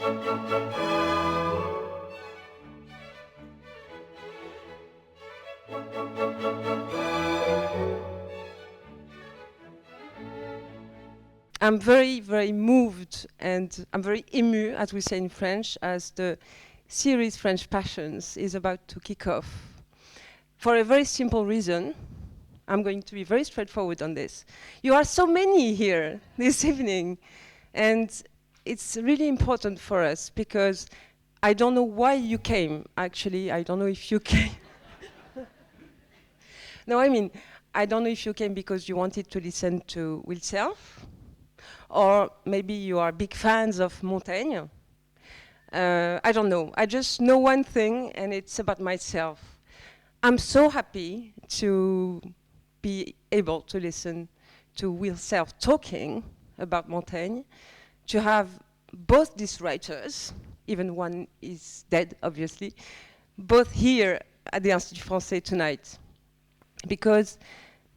I'm very, very moved, and I'm very ému, as we say in French, as the series French Passions is about to kick off. For a very simple reason. I'm going to be very straightforward on this. You are so many here this evening, and it's really important for us because I don't know why you came. Actually, I don't know if you came. No, I mean, I don't know if you came because you wanted to listen to Will Self, or maybe you are big fans of Montaigne. I don't know. I just know one thing, and it's about myself. I'm so happy to be able to listen to Will Self talking about Montaigne, to have both these writers, even one is dead, obviously, both here at the Institut Français tonight. Because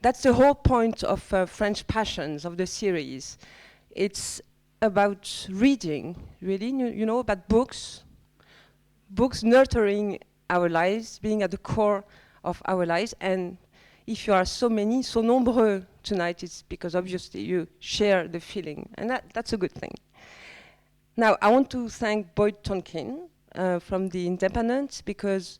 that's the whole point of French Passions, of the series. It's about reading, really, you know, about books nurturing our lives, being at the core of our lives. And if you are so many, so nombreux tonight, it's because obviously you share the feeling, and that's a good thing. Now, I want to thank Boyd Tonkin from The Independent, because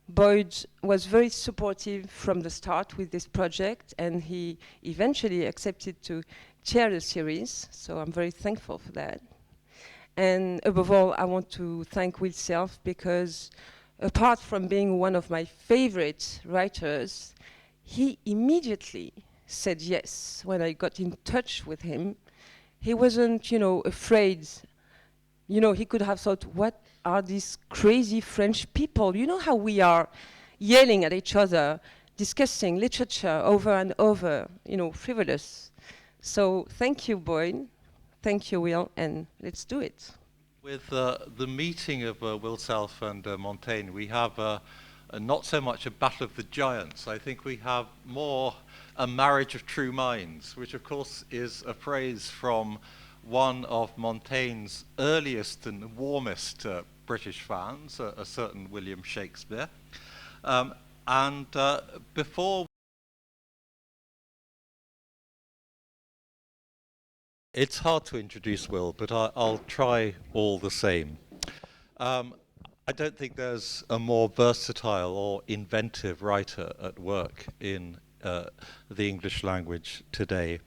Boyd was very supportive from the start with this project, and he eventually accepted to chair the series, so I'm very thankful for that. And above all, I want to thank Will Self, because apart from being one of my favorite writers, he immediately said yes when I got in touch with him. He wasn't, you know, afraid. You know, he could have thought, what are these crazy French people? You know how we are yelling at each other, discussing literature over and over, you know, frivolous. So thank you, Boyd. Thank you, Will, and let's do it. With the meeting of Will Self and Montaigne, we have not so much a battle of the giants. I think we have more a marriage of true minds, which of course is a phrase from one of Montaigne's earliest and warmest British fans, a certain William Shakespeare. Before it's hard to introduce Will, but I'll try all the same. I don't think there's a more versatile or inventive writer at work in the English language today.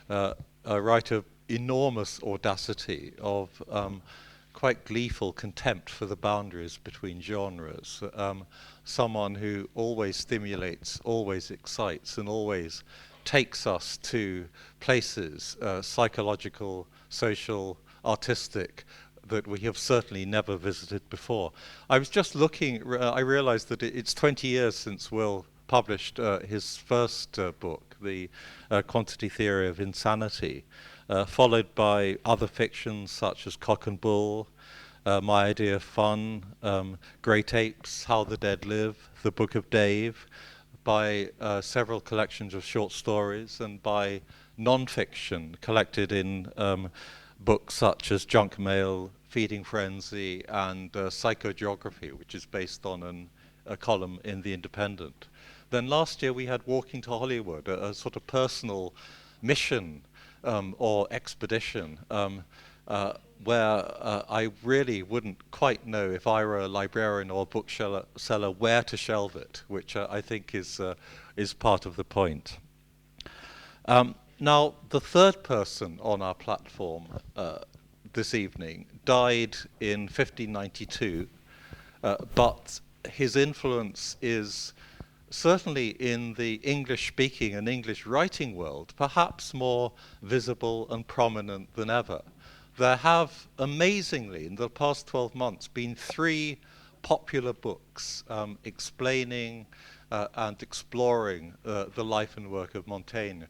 A writer of enormous audacity, of quite gleeful contempt for the boundaries between genres. Someone who always stimulates, always excites, and always takes us to places, psychological, social, artistic, that we have certainly never visited before. I was just looking, I realized that it's 20 years since Will published his first book, The Quantity Theory of Insanity, followed by other fictions such as Cock and Bull, My Idea of Fun, Great Apes, How the Dead Live, The Book of Dave, by several collections of short stories, and by non-fiction collected in books such as Junk Mail, Feeding Frenzy, and Psychogeography, which is based on a column in The Independent. Then last year we had Walking to Hollywood, a sort of personal mission or expedition where I really wouldn't quite know, if I were a librarian or a bookseller, where to shelve it, which I think is part of the point. Now, the third person on our platform this evening died in 1592, but his influence is certainly in the English-speaking and English-writing world perhaps more visible and prominent than ever. There have, amazingly, in the past 12 months, been 3 popular books explaining and exploring the life and work of Montaigne.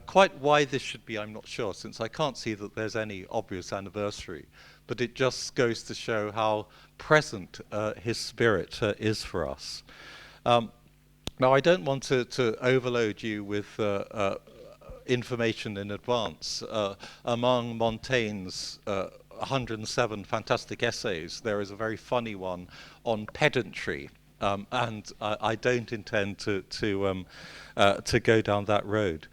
Quite why this should be, I'm not sure, since I can't see that there's any obvious anniversary, but it just goes to show how present his spirit is for us. Now, I don't want to overload you with information in advance. Among Montaigne's 107 fantastic essays, there is a very funny one on pedantry, and I don't intend to go down that road.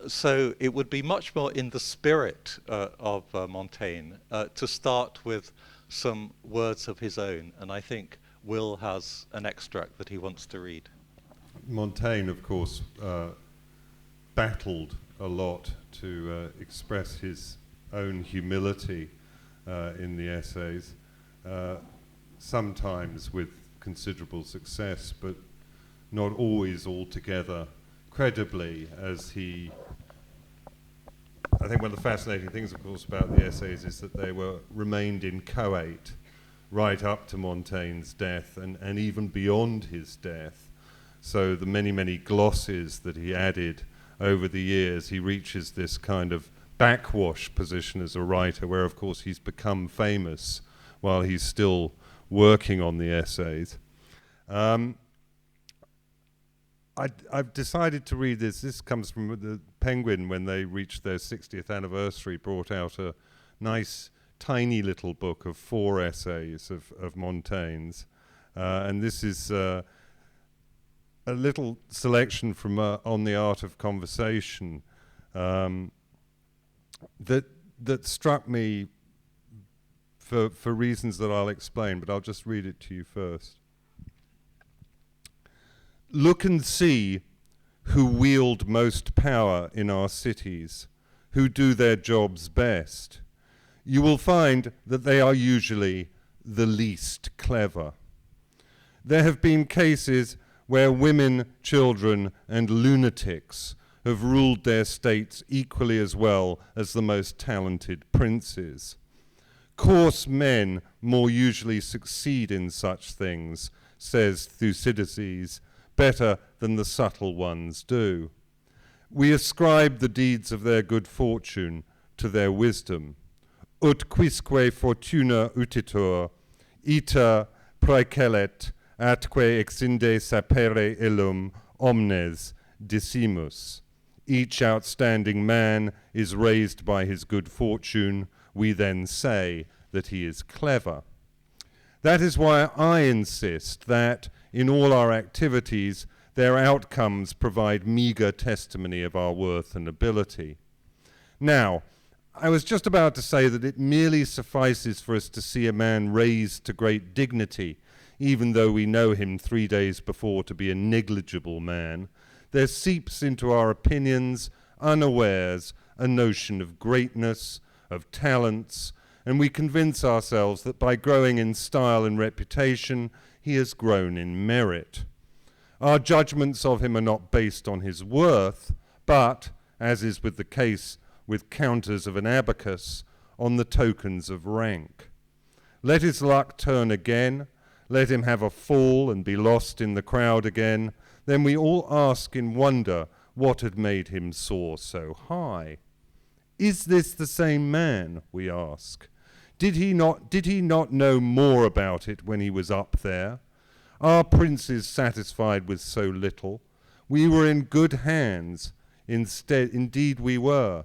So it would be much more in the spirit of Montaigne to start with some words of his own, and I think Will has an extract that he wants to read. Montaigne, of course, battled a lot to express his own humility in the essays, sometimes with considerable success, but not always altogether credibly, as he... I think one of the fascinating things, of course, about the essays is that they remained inchoate right up to Montaigne's death and even beyond his death. So the many, many glosses that he added over the years, he reaches this kind of backwash position as a writer, where, of course, he's become famous while he's still working on the essays. I've decided to read this. This comes from the Penguin, when they reached their 60th anniversary, brought out a nice, tiny little book of 4 essays of Montaigne's. And this is a little selection from On the Art of Conversation that struck me for reasons that I'll explain, but I'll just read it to you first. Look and see who wield most power in our cities, who do their jobs best. You will find that they are usually the least clever. There have been cases where women, children, and lunatics have ruled their states equally as well as the most talented princes. Coarse men more usually succeed in such things, says Thucydides, better than the subtle ones do. We ascribe the deeds of their good fortune to their wisdom. Ut quisque fortuna utitur, ita praecelet, atque exinde sapere illum omnes decimus. Each outstanding man is raised by his good fortune. We then say that he is clever. That is why I insist that in all our activities, their outcomes provide meager testimony of our worth and ability. Now, I was just about to say that it merely suffices for us to see a man raised to great dignity, even though we know him 3 days before to be a negligible man. There seeps into our opinions, unawares, a notion of greatness, of talents, and we convince ourselves that by growing in style and reputation, he has grown in merit. Our judgments of him are not based on his worth, but, as is with the case with counters of an abacus, on the tokens of rank. Let his luck turn again, let him have a fall and be lost in the crowd again, then we all ask in wonder what had made him soar so high. Is this the same man, we ask? Did he not know more about it when he was up there? Are princes satisfied with so little? We were in good hands. Indeed we were.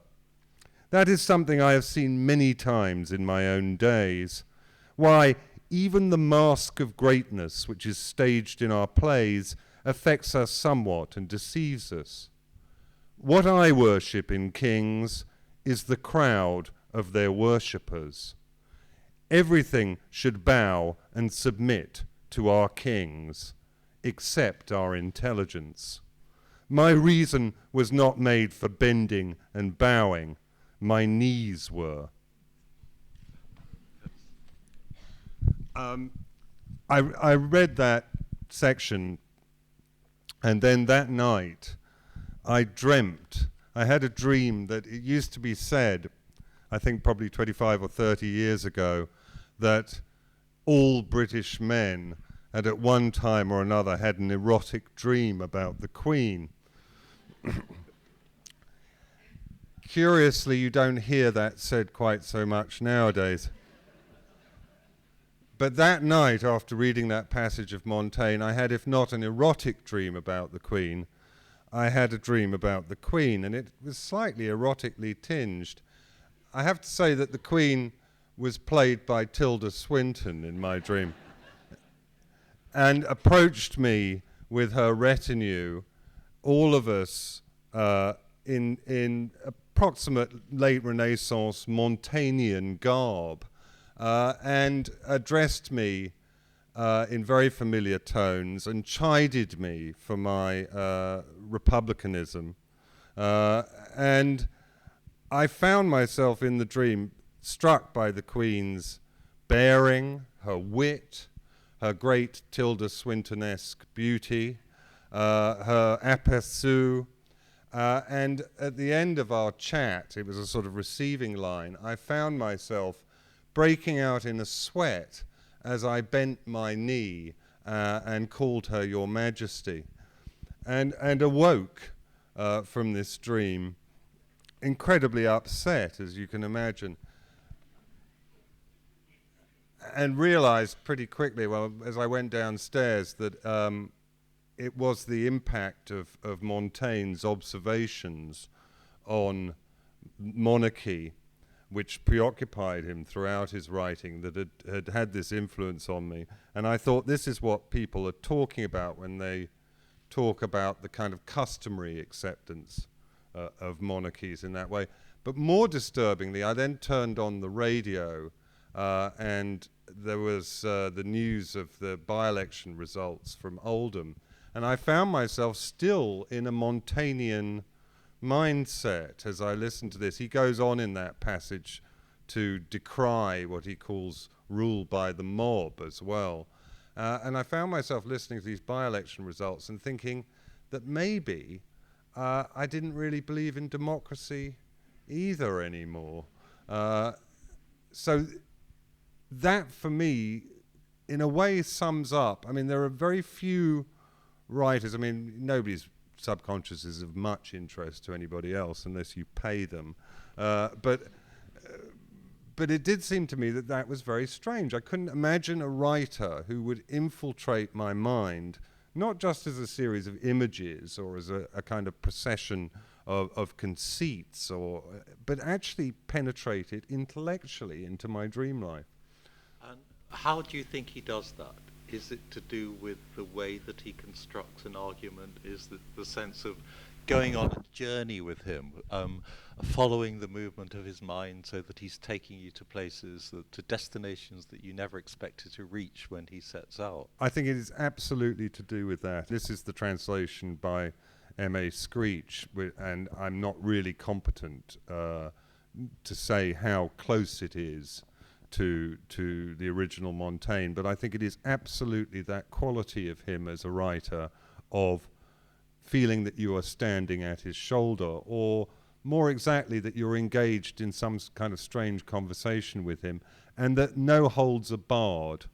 That is something I have seen many times in my own days. Why, even the mask of greatness which is staged in our plays affects us somewhat and deceives us. What I worship in kings is the crowd of their worshippers. Everything should bow and submit to our kings, except our intelligence. My reason was not made for bending and bowing. My knees were. I read that section, and then that night I had a dream that it used to be said, I think probably 25 or 30 years ago, that all British men had at one time or another had an erotic dream about the Queen. Curiously, you don't hear that said quite so much nowadays. But that night, after reading that passage of Montaigne, I had, if not an erotic dream about the Queen, I had a dream about the Queen, and it was slightly erotically tinged. I have to say that the Queen was played by Tilda Swinton in my dream, and approached me with her retinue, all of us in approximate late Renaissance Montaignian garb, and addressed me in very familiar tones and chided me for my republicanism. And I found myself in the dream struck by the Queen's bearing, her wit, her great Tilda Swinton-esque beauty, her aperçu, and at the end of our chat, it was a sort of receiving line, I found myself breaking out in a sweat as I bent my knee and called her Your Majesty, and awoke from this dream incredibly upset, as you can imagine, and realized pretty quickly, well, as I went downstairs, that it was the impact of Montaigne's observations on monarchy, which preoccupied him throughout his writing, that had this influence on me. And I thought, this is what people are talking about when they talk about the kind of customary acceptance of monarchies in that way. But more disturbingly, I then turned on the radio, and there was the news of the by-election results from Oldham, and I found myself still in a Montaignian mindset as I listened to this. He goes on in that passage to decry what he calls rule by the mob as well. And I found myself listening to these by-election results and thinking that maybe I didn't really believe in democracy either anymore. So that, for me, in a way sums up, I mean, there are very few writers, I mean, nobody's subconscious is of much interest to anybody else unless you pay them. But it did seem to me that that was very strange. I couldn't imagine a writer who would infiltrate my mind, not just as a series of images or as a kind of procession of conceits, but actually penetrate it intellectually into my dream life. And how do you think he does that? Is it to do with the way that he constructs an argument? Is the sense of going on a journey with him, following the movement of his mind so that he's taking you to places, to destinations that you never expected to reach when he sets out? I think it is absolutely to do with that. This is the translation by M.A. Screech, and I'm not really competent to say how close it is to the original Montaigne, but I think it is absolutely that quality of him as a writer of feeling that you are standing at his shoulder, or more exactly that you're engaged in some kind of strange conversation with him, and that no holds are barred,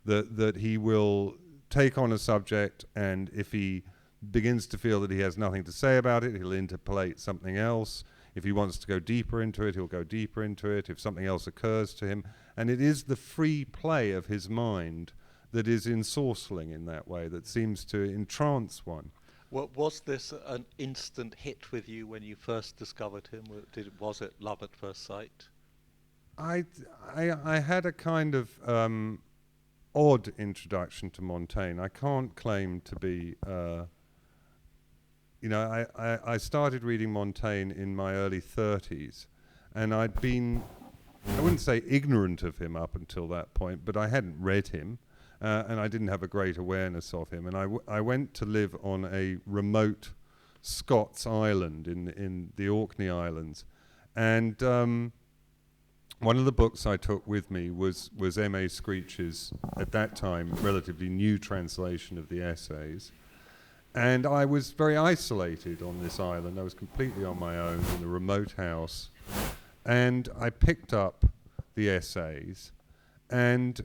that he will take on a subject, and if he begins to feel that he has nothing to say about it, he'll interpolate something else. If he wants to go deeper into it, he'll go deeper into it, if something else occurs to him. And it is the free play of his mind that is ensorceling in that way, that seems to entrance one. Was this an instant hit with you when you first discovered him? Was it love at first sight? I had a kind of odd introduction to Montaigne. I can't claim to be... I started reading Montaigne in my early 30s, and I'd been, I wouldn't say ignorant of him up until that point, but I hadn't read him, and I didn't have a great awareness of him. And I went to live on a remote Scots island in the Orkney Islands, and one of the books I took with me was M.A. Screech's, at that time, relatively new translation of the essays. And I was very isolated on this island. I was completely on my own in a remote house. And I picked up the essays and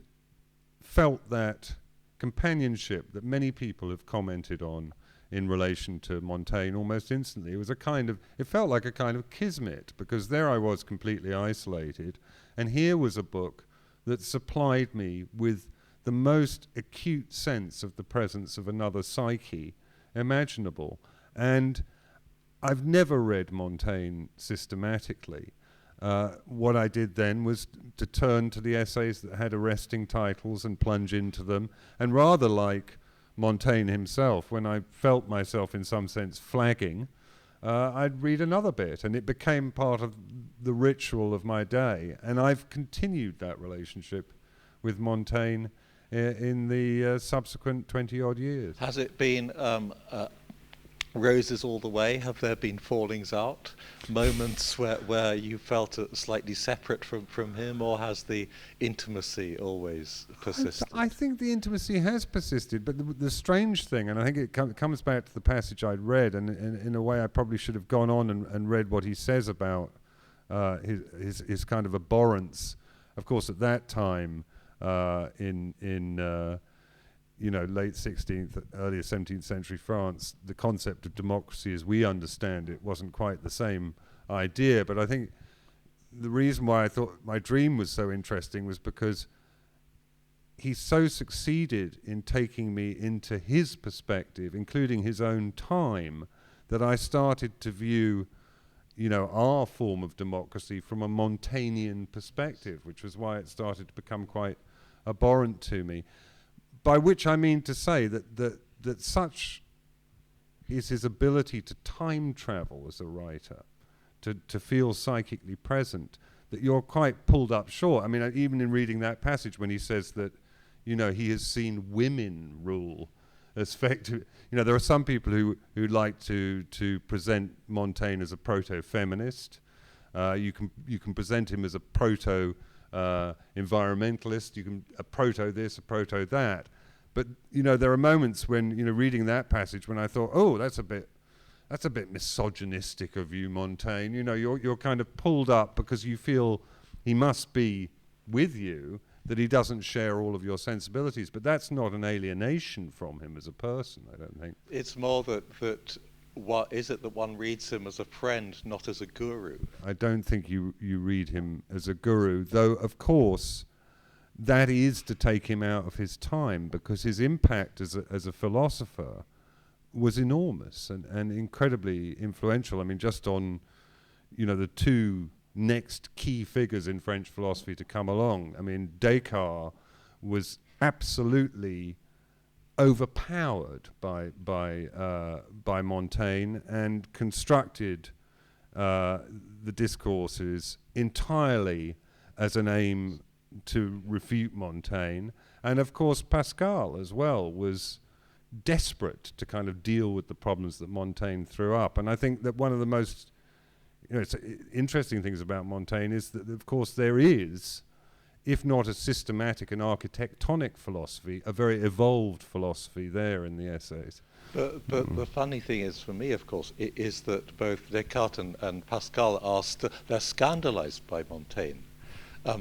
felt that companionship that many people have commented on in relation to Montaigne almost instantly. It felt like a kind of kismet, because there I was completely isolated. And here was a book that supplied me with the most acute sense of the presence of another psyche imaginable. And I've never read Montaigne systematically. What I did then was to turn to the essays that had arresting titles and plunge into them, and rather like Montaigne himself, when I felt myself in some sense flagging, I'd read another bit, and it became part of the ritual of my day. And I've continued that relationship with Montaigne in the subsequent 20-odd years. Has it been roses all the way? Have there been fallings out? Moments where you felt slightly separate from him, or has the intimacy always persisted? I think the intimacy has persisted, but the strange thing, and I think it comes back to the passage I'd read, and in a way I probably should have gone on and read what he says about his kind of abhorrence. Of course, at that time, in late 16th, earlier 17th century France, the concept of democracy as we understand it wasn't quite the same idea. But I think the reason why I thought my dream was so interesting was because he so succeeded in taking me into his perspective, including his own time, that I started to view, our form of democracy from a Montaignian perspective, which was why it started to become quite abhorrent to me. By which I mean to say that such is his ability to time travel as a writer, to feel psychically present, that you're quite pulled up short. I mean, even in reading that passage when he says that, he has seen women rule as effective. There are some people who like to present Montaigne as a proto-feminist. You can present him as a proto-environmentalist. You can a proto this, a proto that. But there are moments when reading that passage when I thought, oh, that's a bit misogynistic of you, Montaigne. You're kind of pulled up because you feel he must be with you, that he doesn't share all of your sensibilities. But that's not an alienation from him as a person, I don't think. It's more that what is it that one reads him as a friend, not as a guru? I don't think you read him as a guru, though of course that is to take him out of his time, because his impact as a philosopher was enormous and incredibly influential. I mean, just on the two next key figures in French philosophy to come along. I mean, Descartes was absolutely overpowered by Montaigne and constructed the discourses entirely as an aim to refute Montaigne. And of course Pascal as well was desperate to kind of deal with the problems that Montaigne threw up. And I think that one of the most interesting things about Montaigne is that of course there is, if not a systematic and architectonic philosophy, a very evolved philosophy there in the essays. But the funny thing is, for me, of course, is that both Descartes and Pascal they're scandalized by Montaigne.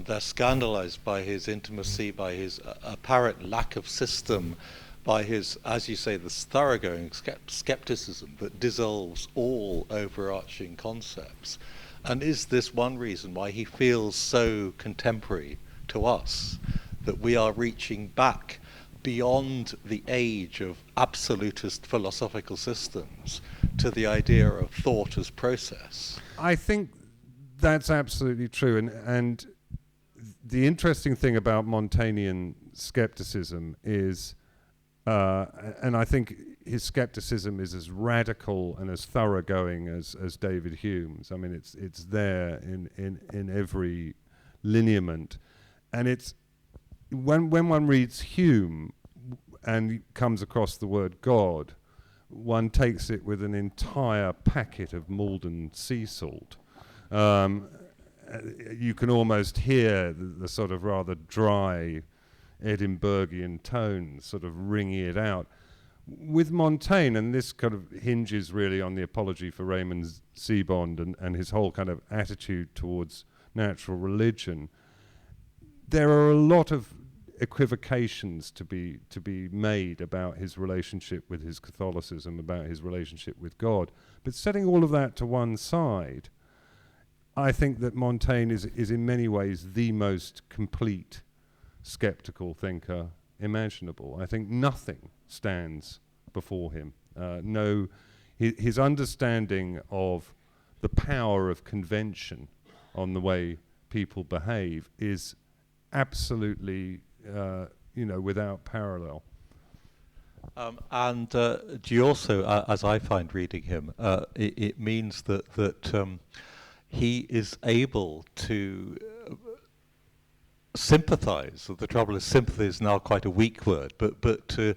They're scandalized by his intimacy, by his apparent lack of system, by his, as you say, this thoroughgoing skepticism that dissolves all overarching concepts. And is this one reason why he feels so contemporary to us, that we are reaching back beyond the age of absolutist philosophical systems to the idea of thought as process? I think that's absolutely true. And the interesting thing about Montaignian skepticism is, and I think his skepticism is as radical and as thoroughgoing as David Hume's. I mean, it's there in every lineament. And it's when one reads Hume and comes across the word God, one takes it with an entire packet of Malden sea salt. You can almost hear the sort of rather dry Edinburghian tone sort of ringing it out. With Montaigne, and this kind of hinges really on the apology for Raymond Sebond and his whole kind of attitude towards natural religion, there are a lot of equivocations to be made about his relationship with his Catholicism, about his relationship with God. But setting all of that to one side, I think that Montaigne is in many ways the most complete skeptical thinker imaginable. I think nothing stands before him. his understanding of the power of convention on the way people behave is absolutely, without parallel. And do you also, as I find reading him, it means that he is able to sympathize. The trouble is, sympathy is now quite a weak word, but to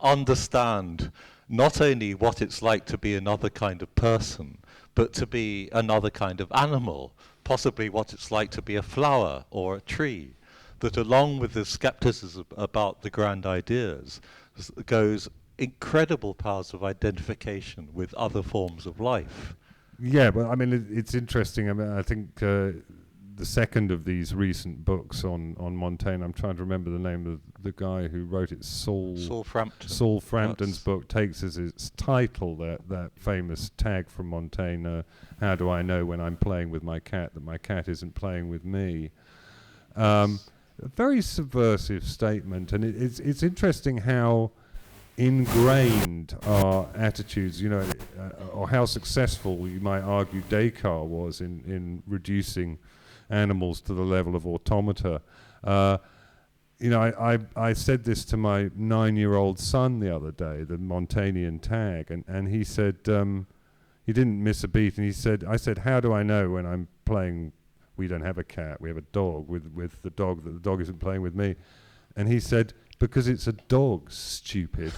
understand not only what it's like to be another kind of person, but to be another kind of animal, possibly what it's like to be a flower or a tree. That along with the skepticism about the grand ideas goes incredible powers of identification with other forms of life. Yeah, but I mean, it's interesting. I mean, I think the second of these recent books on Montaigne, I'm trying to remember the name of the guy who wrote it, Saul Frampton. Saul Frampton's book takes as its title that famous tag from Montaigne, how do I know when I'm playing with my cat that my cat isn't playing with me? A very subversive statement, and it's interesting how ingrained our attitudes, or how successful you might argue Descartes was in reducing animals to the level of automata. I said this to my 9-year-old son the other day, the Montaignian tag, and he said, he didn't miss a beat, and I said, how do I know when I'm playing? We don't have a cat, we have a dog with the dog, that the dog isn't playing with me. And he said, because it's a dog, stupid.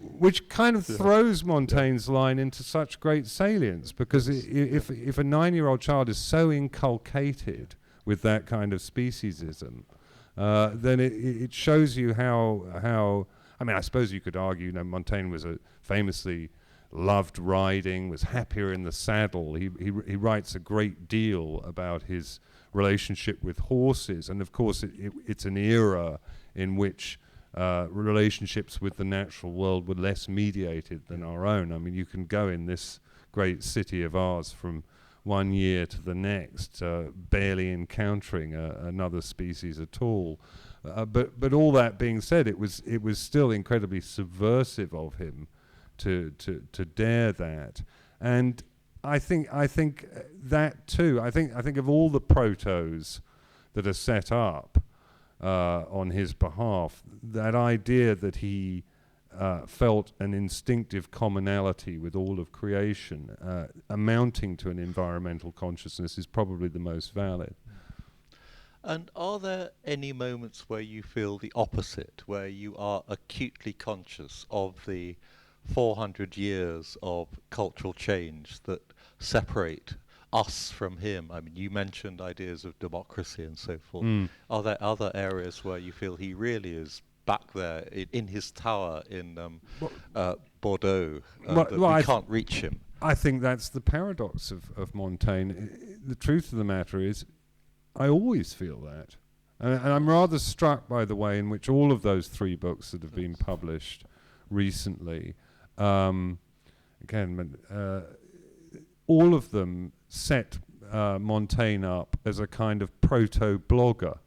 Which kind of throws Montaigne's line into such great salience, because if a 9-year-old child is so inculcated with that kind of speciesism, then it shows you how. I mean, I suppose you could argue, Montaigne was famously loved riding, was happier in the saddle. He writes a great deal about his relationship with horses, and of course it's an era in which relationships with the natural world were less mediated than our own. I mean, you can go in this great city of ours from one year to the next, barely encountering another species at all. But all that being said, it was still incredibly subversive of him to dare that. And I think that too. I think of all the protos that are set up on his behalf, that idea that he felt an instinctive commonality with all of creation, amounting to an environmental consciousness, is probably the most valid. And are there any moments where you feel the opposite, where you are acutely conscious of the 400 years of cultural change that separate us from him? I mean, you mentioned ideas of democracy and so forth. Are there other areas where you feel he really is back there in his tower in Bordeaux, that we can't reach him? I think that's the paradox of Montaigne. The truth of the matter is, I always feel that. And I'm rather struck by the way in which all of those 3 books that have been published recently, all of them set Montaigne up as a kind of proto-blogger.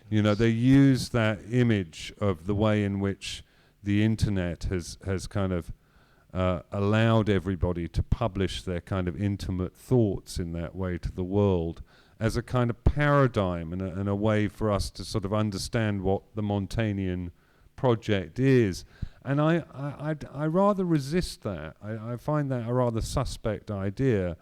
They use that image of the way in which the internet has kind of allowed everybody to publish their kind of intimate thoughts in that way to the world, as a kind of paradigm and a way for us to sort of understand what the Montaignian project is. And I rather resist that. I find that a rather suspect idea,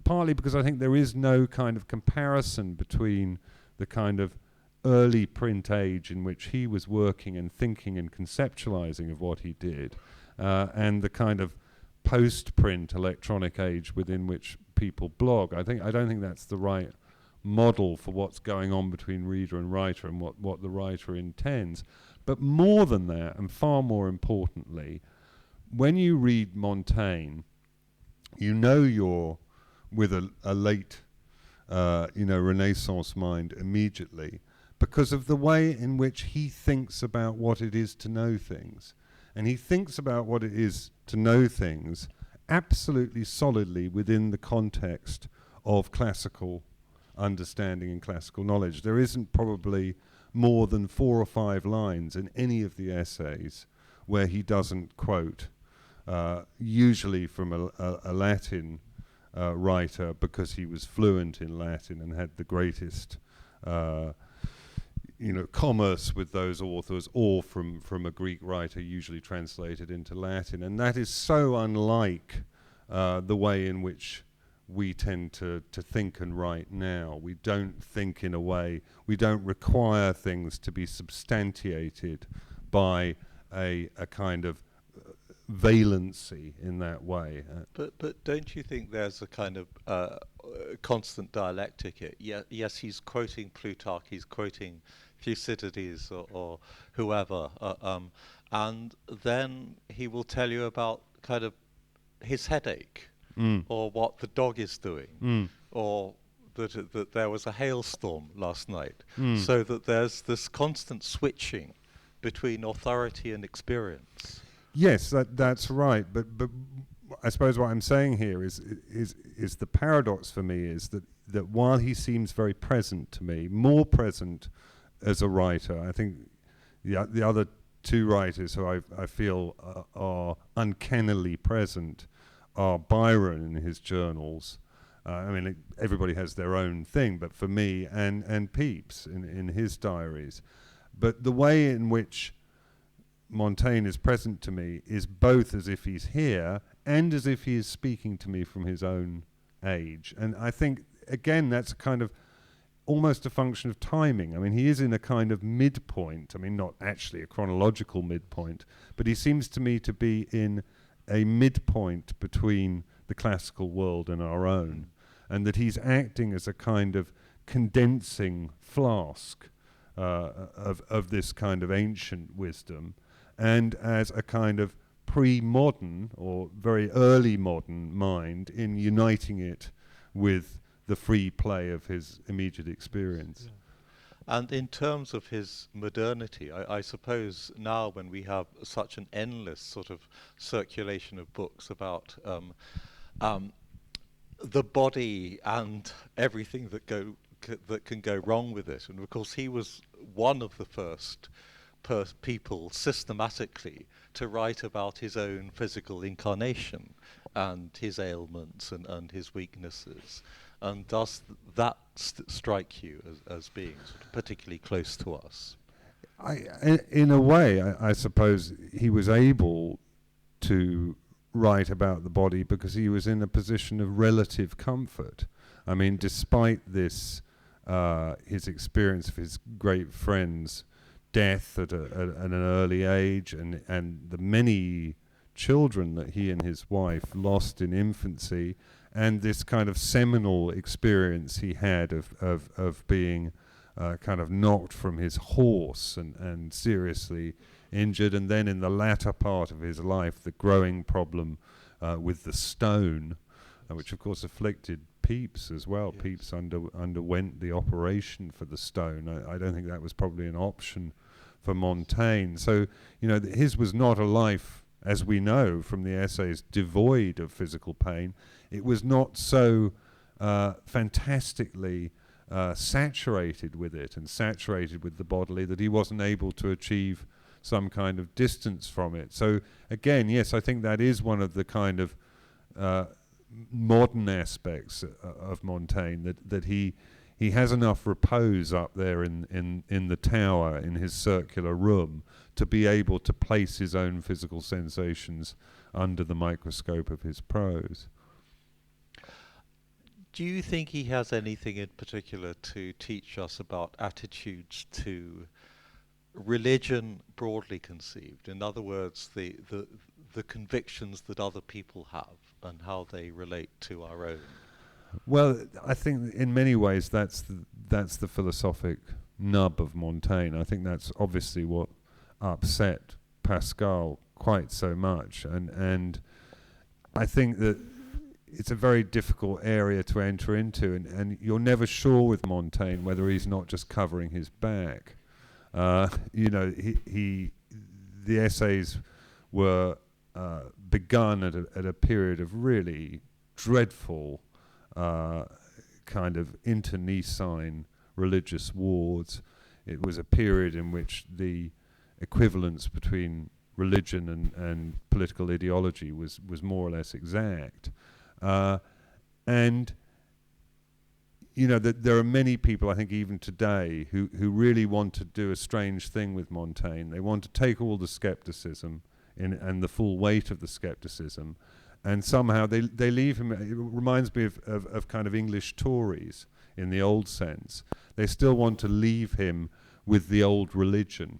partly because I think there is no kind of comparison between the kind of early print age in which he was working and thinking and conceptualizing of what he did, and the kind of post-print electronic age within which people blog. I don't think that's the right model for what's going on between reader and writer and what the writer intends. But more than that, and far more importantly, when you read Montaigne, you're with a late, Renaissance mind immediately, because of the way in which he thinks about what it is to know things. And he thinks about what it is to know things absolutely solidly within the context of classical understanding and classical knowledge. There isn't probably more than 4 or 5 lines in any of the essays where he doesn't quote, usually from a Latin writer, because he was fluent in Latin and had the greatest commerce with those authors, or from a Greek writer usually translated into Latin. And that is so unlike the way in which we tend to think and write now. We don't think in a way, we don't require things to be substantiated by a kind of valency in that way. But don't you think there's a kind of constant dialectic here? Yes, he's quoting Plutarch, he's quoting Thucydides or whoever, and then he will tell you about kind of his headache, or what the dog is doing, or that there was a hailstorm last night, so that there's this constant switching between authority and experience. Yes, that's right. But I suppose what I'm saying here is the paradox for me is that while he seems very present to me, more present as a writer, I think the other two writers who I feel are uncannily present are Byron in his journals. I mean, everybody has their own thing, but for me, and Pepys in his diaries. But the way in which Montaigne is present to me is both as if he's here and as if he is speaking to me from his own age. And I think, again, that's kind of almost a function of timing. I mean, he is in a kind of midpoint. I mean, not actually a chronological midpoint, but he seems to me to be in a midpoint between the classical world and our own, and that he's acting as a kind of condensing flask of this kind of ancient wisdom, and as a kind of pre-modern or very early modern mind in uniting it with the free play of his immediate experience. Yeah. And in terms of his modernity, I suppose now when we have such an endless sort of circulation of books about the body and everything that can go wrong with it, and of course he was one of the first people systematically to write about his own physical incarnation and his ailments and his weaknesses. And does that strike you as being sort of particularly close to us? In a way, I suppose he was able to write about the body because he was in a position of relative comfort. I mean, despite this, his experience of his great friend's death at an early age, and the many children that he and his wife lost in infancy, and this kind of seminal experience he had of being kind of knocked from his horse and seriously injured, and then in the latter part of his life, the growing problem with the stone, which of course afflicted Pepys as well. Yes. Pepys underwent the operation for the stone. I don't think that was probably an option for Montaigne. So, his was not a life, as we know from the essays, devoid of physical pain. It was not so fantastically saturated with it and saturated with the bodily that he wasn't able to achieve some kind of distance from it. So again, yes, I think that is one of the kind of modern aspects of Montaigne, that he has enough repose up there in the tower, in his circular room, to be able to place his own physical sensations under the microscope of his prose. Do you think he has anything in particular to teach us about attitudes to religion broadly conceived? In other words, the convictions that other people have and how they relate to our own? Well, I think in many ways that's the philosophic nub of Montaigne. I think that's obviously what upset Pascal quite so much, and I think that it's a very difficult area to enter into, and you're never sure with Montaigne whether he's not just covering his back. The essays were begun at a period of really dreadful kind of internecine religious wars. it was a period in which the equivalence between religion and political ideology was more or less exact. And you know, there are many people, I think even today, who really want to do a strange thing with Montaigne. They want to take all the skepticism and the full weight of the skepticism, and somehow they leave him. It reminds me of kind of English Tories in the old sense. They still want to leave him with the old religion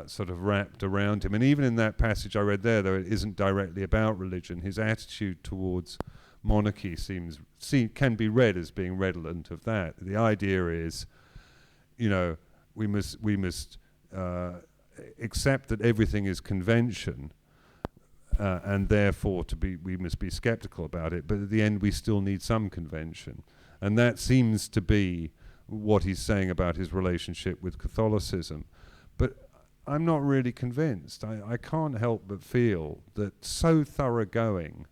sort of wrapped around him. And even in that passage I read there, though it isn't directly about religion, his attitude towards monarchy can be read as being redolent of that. The idea is, you know, we must accept that everything is convention, and therefore we must be skeptical about it. But at the end, we still need some convention, and that seems to be what he's saying about his relationship with Catholicism. But I'm not really convinced. I can't help but feel that so thoroughgoing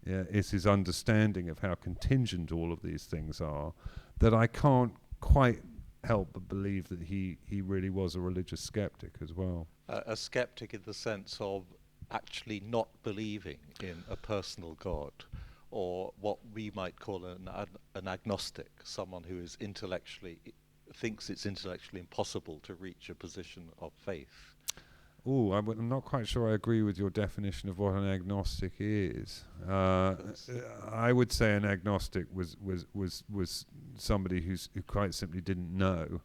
is his understanding of how contingent all of these things are, that I can't quite help but believe that he really was a religious skeptic as well. A skeptic in the sense of actually not believing in a personal God, or what we might call an agnostic, someone who is thinks it's intellectually impossible to reach a position of faith. I'm not quite sure I agree with your definition of what an agnostic is. I would say an agnostic was somebody who quite simply didn't know,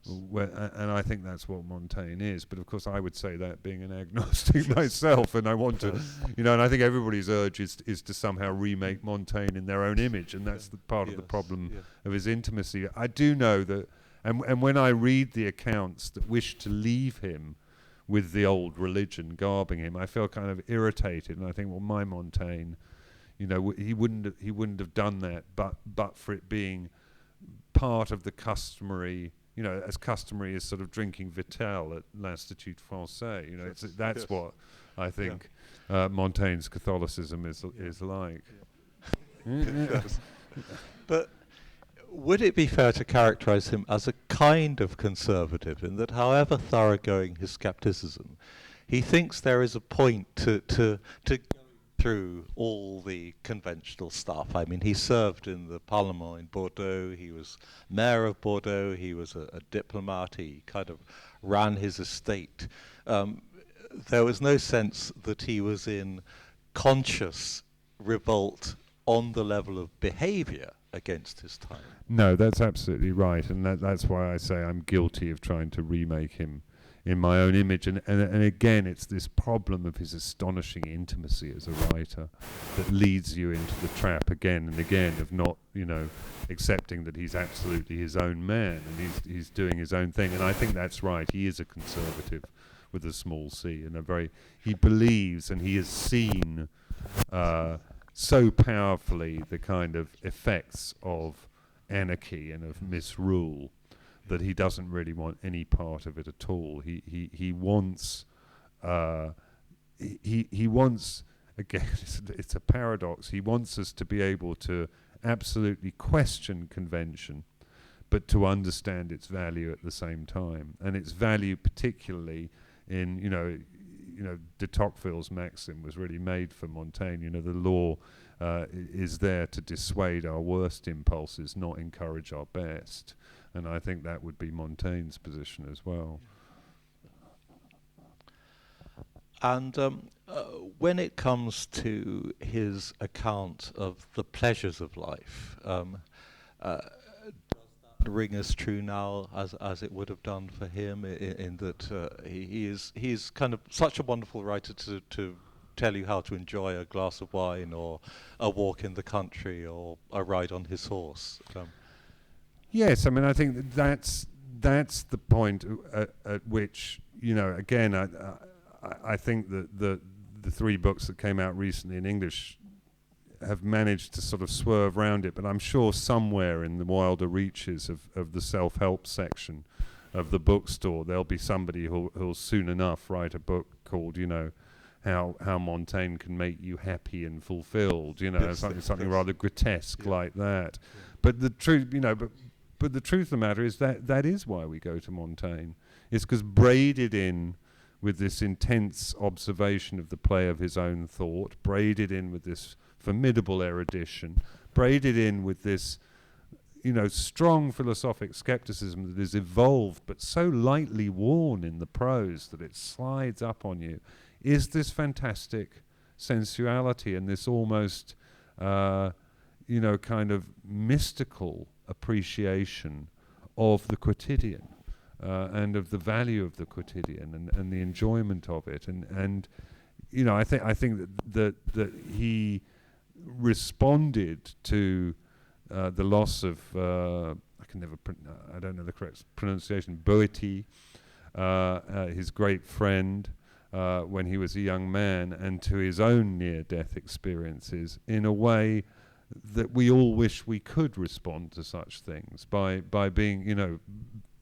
and I think that's what Montaigne is. But of course, I would say that being an agnostic myself, and I want to, you know, and I think everybody's urge is to somehow remake Montaigne in their own image, and that's the part of the problem of his intimacy. I do know that, and when I read the accounts that wish to leave him with the old religion garbing him, I feel kind of irritated, and I think, well, my Montaigne, you know, he wouldn't have done that, but for it being part of the customary, you know, as customary as sort of drinking Vitel at l'Institut Français. You know, that's what I think Montaigne's Catholicism is like. But would it be fair to characterize him as a kind of conservative, in that however thoroughgoing his skepticism, he thinks there is a point to go through all the conventional stuff? I mean, he served in the Parlement in Bordeaux, he was mayor of Bordeaux, he was a diplomat, he kind of ran his estate. There was no sense that he was in conscious revolt on the level of behavior against his time. No, that's absolutely right, and that's why I say I'm guilty of trying to remake him in my own image. And again, it's this problem of his astonishing intimacy as a writer that leads you into the trap again and again of not, you know, accepting that he's absolutely his own man and he's doing his own thing. And I think that's right. He is a conservative with a small c, and he believes, and he has seen so powerfully the kind of effects of anarchy and of misrule that he doesn't really want any part of it at all. He wants he wants, again, it's a paradox. He wants us to be able to absolutely question convention, but to understand its value at the same time, and its value particularly in, you know, de Tocqueville's maxim was really made for Montaigne. You know, the law is there to dissuade our worst impulses, not encourage our best. And I think that would be Montaigne's position as well. And when it comes to his account of the pleasures of life, does that ring as true now as it would have done for him, in that he is kind of such a wonderful writer to tell you how to enjoy a glass of wine, or a walk in the country, or a ride on his horse? Yes, I mean, I think that's the point at which, you know, again, I think that the three books that came out recently in English have managed to sort of swerve around it, but I'm sure somewhere in the wilder reaches of the self-help section of the bookstore, there'll be somebody who'll soon enough write a book called, you know, how Montaigne can make you happy and fulfilled, you know, something rather grotesque like that. But the truth, you know, but the truth of the matter is that is why we go to Montaigne. It's because braided in with this intense observation of the play of his own thought, braided in with this formidable erudition, braided in with this, strong philosophic skepticism that is evolved but so lightly worn in the prose that it slides up on you, is this fantastic sensuality and this almost, kind of mystical appreciation of the quotidian. And of the value of the quotidian and the enjoyment of it, and I think that he responded to the loss of I don't know the correct pronunciation, Boety, his great friend, when he was a young man, and to his own near-death experiences in a way that we all wish we could respond to such things by being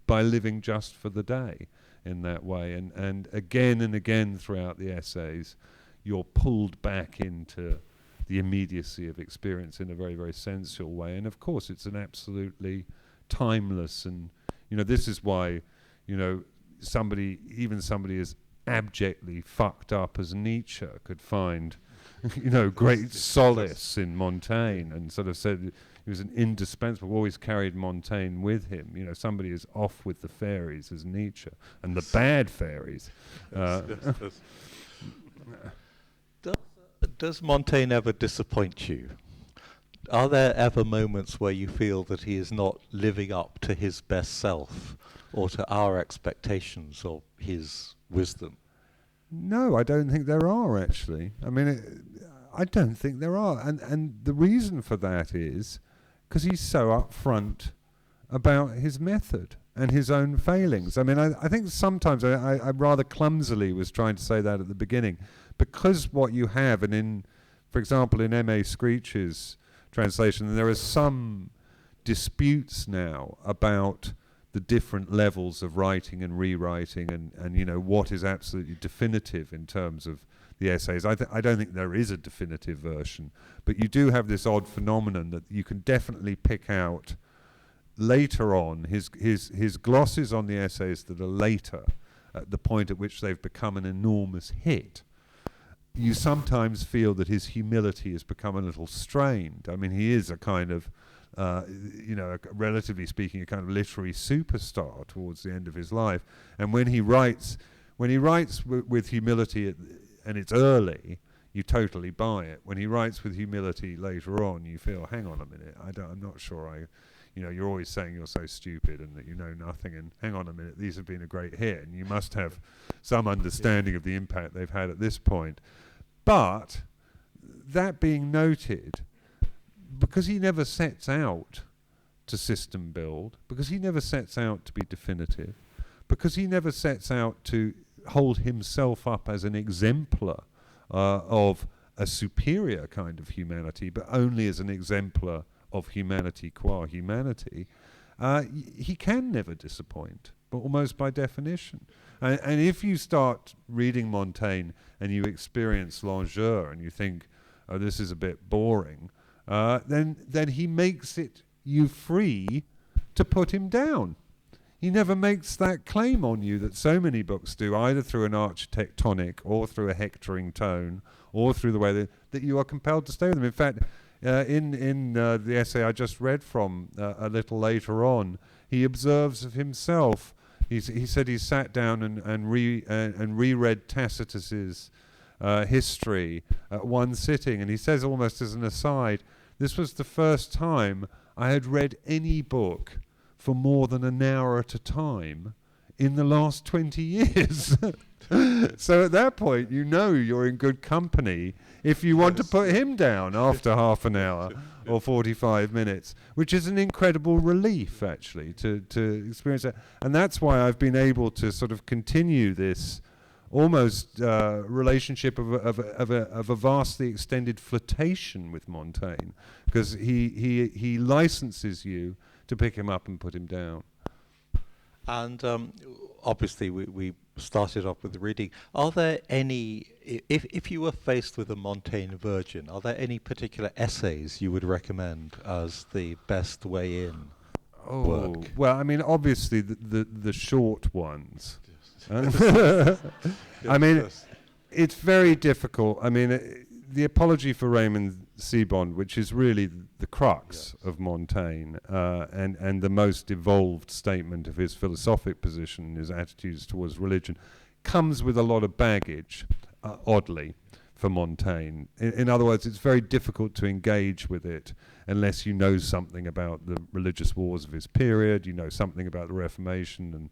by living just for the day in that way. And again throughout the essays, you're pulled back into the immediacy of experience in a very, very sensual way. And of course, it's an absolutely timeless, and, this is why, somebody as abjectly fucked up as Nietzsche could find, great solace in Montaigne, and sort of said he was an indispensable, always carried Montaigne with him. Somebody as off with the fairies as Nietzsche, and the bad fairies. Does Montaigne ever disappoint you? Are there ever moments where you feel that he is not living up to his best self or to our expectations of his wisdom? No, I don't think there are, actually. I mean, I don't think there are. And the reason for that is because he's so upfront about his method and his own failings. I mean, I think sometimes I rather clumsily was trying to say that at the beginning, because what you have, and for example, in M.A. Screech's translation, there are some disputes now about the different levels of writing and rewriting and what is absolutely definitive in terms of the essays. I don't think there is a definitive version, but you do have this odd phenomenon that you can definitely pick out later on, his glosses on the essays that are later, at the point at which they've become an enormous hit. You sometimes feel that his humility has become a little strained. I mean, he is a kind of, relatively speaking, a kind of literary superstar towards the end of his life. And when he writes with humility, and it's early, you totally buy it. When he writes with humility later on, you feel, hang on a minute, I'm not sure you're always saying you're so stupid and that you know nothing, and hang on a minute, these have been a great hit, and you must have some understanding of the impact they've had at this point. But that being noted, because he never sets out to system build, because he never sets out to be definitive, because he never sets out to hold himself up as an exemplar of a superior kind of humanity, but only as an exemplar of humanity qua humanity, he can never disappoint, but almost by definition. And if you start reading Montaigne and you experience L'Angeur and you think, oh, this is a bit boring, then he makes it you free to put him down. He never makes that claim on you that so many books do, either through an architectonic or through a hectoring tone or through the way that you are compelled to stay with them. In fact, in the essay I just read from a little later on, he observes of himself, he said he sat down and reread Tacitus's history at one sitting, and he says almost as an aside, this was the first time I had read any book for more than an hour at a time in the last 20 years. So at that point, you're in good company if you want to put him down after half an hour or 45 minutes, which is an incredible relief, actually, to experience that. And that's why I've been able to sort of continue this almost relationship of a vastly extended flirtation with Montaigne, because he licenses you to pick him up and put him down. And obviously we started off with the reading. Are there any, if you were faced with a Montaigne virgin, are there any particular essays you would recommend as the best way in? work? Well, I mean, obviously the short ones. Yes. I mean, Yes. it's very difficult. I mean, the Apology for Raymond Sebond, which is really the crux of Montaigne, and the most evolved statement of his philosophic position, his attitudes towards religion, comes with a lot of baggage, oddly, for Montaigne. In other words, it's very difficult to engage with it unless you know something about the religious wars of his period, you know something about the Reformation and,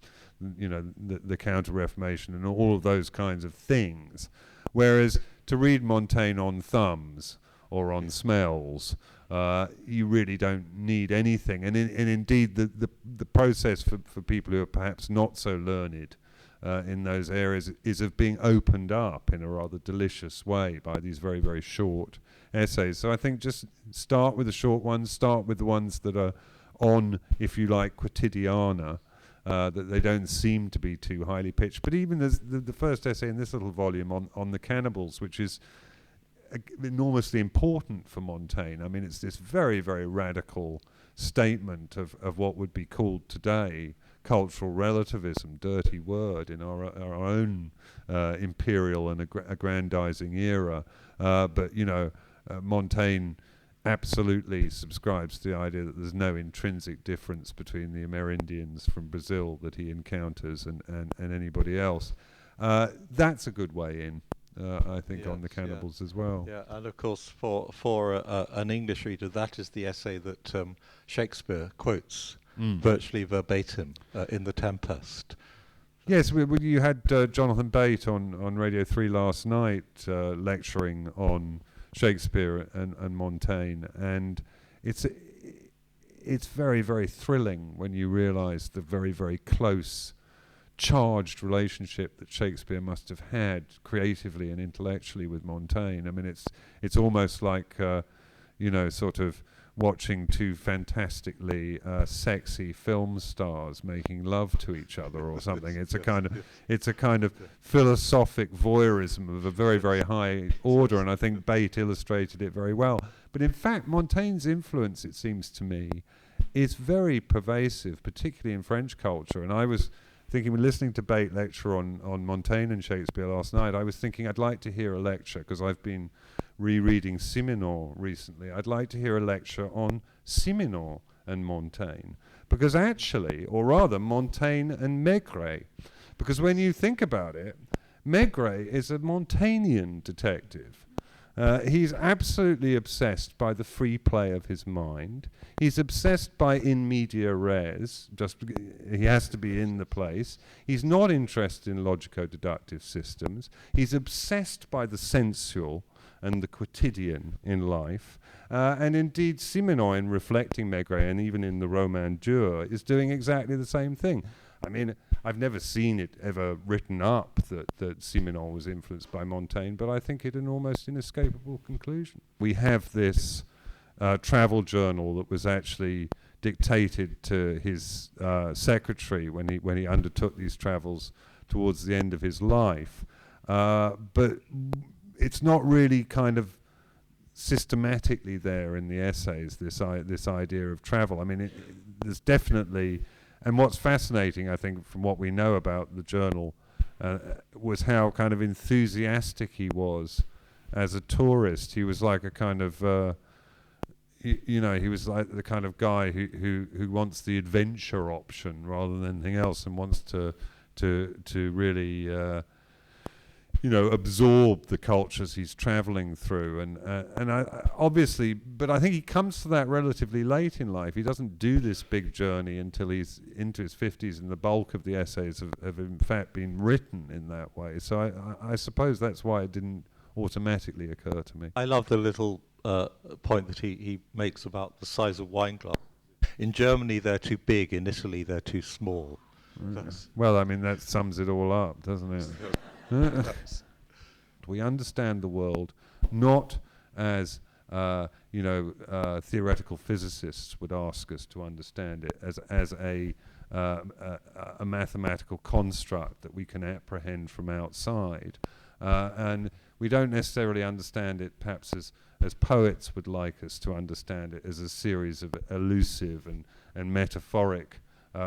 you know, the Counter-Reformation and all of those kinds of things. Whereas to read Montaigne on thumbs or on smells, you really don't need anything. And indeed, the process for people who are perhaps not so learned in those areas is of being opened up in a rather delicious way by these very, very short essays. So I think just start with the short ones, start with the ones that are on, if you like, quotidiana, that they don't seem to be too highly pitched. But even as the first essay in this little volume on the cannibals, which is enormously important for Montaigne. I mean, it's this very, very radical statement of what would be called today cultural relativism, dirty word in our own imperial and aggrandizing era. But, you know, Montaigne absolutely subscribes to the idea that there's no intrinsic difference between the Amerindians from Brazil that he encounters and anybody else. That's a good way in, I think, on the cannibals as well. Yeah, and of course, for an English reader, that is the essay that Shakespeare quotes virtually verbatim in The Tempest. Yes, you had Jonathan Bate on Radio 3 last night lecturing on Shakespeare and Montaigne, and it's very, very thrilling when you realise the very, very close, charged relationship that Shakespeare must have had creatively and intellectually with Montaigne. I mean, it's almost like you know, sort of watching two fantastically sexy film stars making love to each other or something. It's a kind of philosophic voyeurism of a very, very high order, and I think Bate illustrated it very well. But in fact, Montaigne's influence, it seems to me, is very pervasive, particularly in French culture. And I was thinking, when listening to Bate lecture on Montaigne and Shakespeare last night, I was thinking I'd like to hear a lecture, because I've been rereading Simenon recently. I'd like to hear a lecture on Simenon and Montaigne, because actually, or rather, Montaigne and Maigret, because when you think about it, Maigret is a Montaignian detective. He's absolutely obsessed by the free play of his mind. He's obsessed by in media res, just he has to be in the place. He's not interested in logico-deductive systems. He's obsessed by the sensual and the quotidian in life. And indeed, Simenon, in reflecting Maigret, and even in the Roman Dur, is doing exactly the same thing. I mean, I've never seen it ever written up that Simenon was influenced by Montaigne, but I think it an almost inescapable conclusion. We have this travel journal that was actually dictated to his secretary when he undertook these travels towards the end of his life. But it's not really kind of systematically there in the essays, this idea of travel. I mean, there's definitely... And what's fascinating, I think, from what we know about the journal, was how kind of enthusiastic he was as a tourist. He was like a kind of, you know, he was like the kind of guy who wants the adventure option rather than anything else, and wants to really, you know, absorb the cultures he's traveling through. And I obviously, but I think he comes to that relatively late in life. He doesn't do this big journey until he's into his 50s, and the bulk of the essays have in fact been written in that way. So I suppose that's why it didn't automatically occur to me. I love the little point that he makes about the size of wine glasses. In Germany, they're too big. In Italy, they're too small. Well, I mean, that sums it all up, doesn't it? We understand the world not as you know, theoretical physicists would ask us to understand it, as a mathematical construct that we can apprehend from outside, and we don't necessarily understand it perhaps as poets would like us to understand it, as a series of elusive and and metaphoric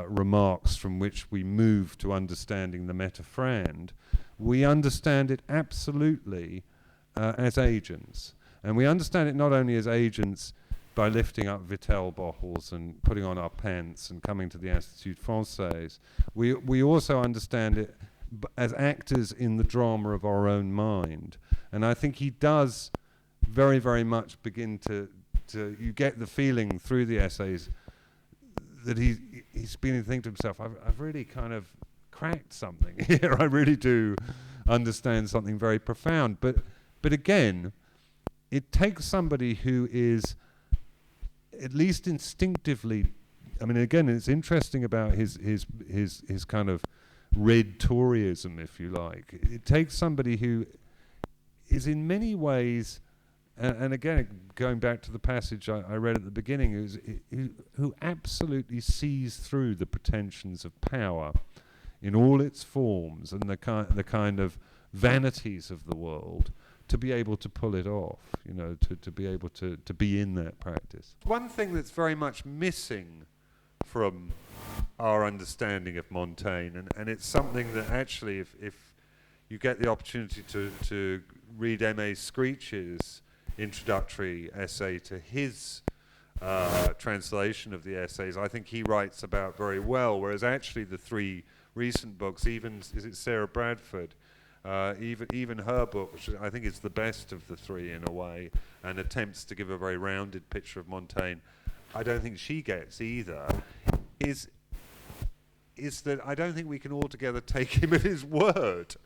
remarks from which we move to understanding the metaphrand, we understand it absolutely as agents. And we understand it not only as agents by lifting up Vittel bottles and putting on our pants and coming to the Institut Français, we also understand it as actors in the drama of our own mind. And I think he does very, very much begin to you get the feeling through the essays that he's beginning to think to himself, I've really kind of cracked something here. I really do understand something very profound. But again, it takes somebody who is at least instinctively, I mean, again, it's interesting about his kind of red Toryism, if you like. It takes somebody who is in many ways, and again, going back to the passage I read at the beginning, who absolutely sees through the pretensions of power in all its forms and the kind of vanities of the world, to be able to pull it off, you know, to be able to be in that practice. One thing that's very much missing from our understanding of Montaigne, and it's something that actually, if you get the opportunity to read M.A. Screech's introductory essay to his translation of the essays, I think he writes about very well, whereas actually the three recent books, even, is it Sarah Bradford, even her book, which I think is the best of the three in a way, and attempts to give a very rounded picture of Montaigne, I don't think she gets either, is that I don't think we can altogether take him at his word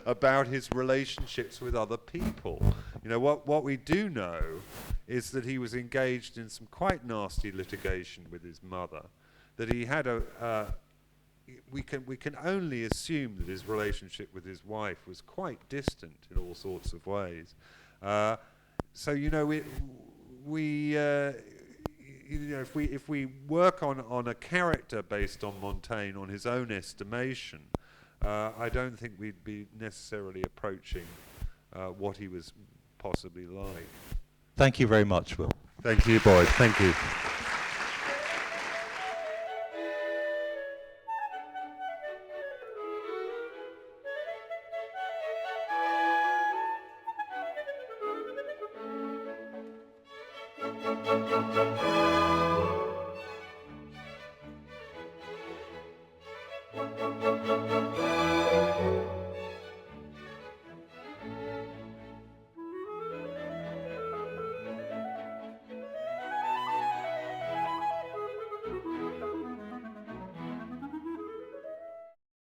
about his relationships with other people. You know, what we do know is that he was engaged in some quite nasty litigation with his mother, that he had we can only assume that his relationship with his wife was quite distant in all sorts of ways. So you know, you know, if we work on a character based on Montaigne, on his own estimation, I don't think we'd be necessarily approaching what he was possibly like. Thank you very much, Will. Thank you, Boyd. Thank you.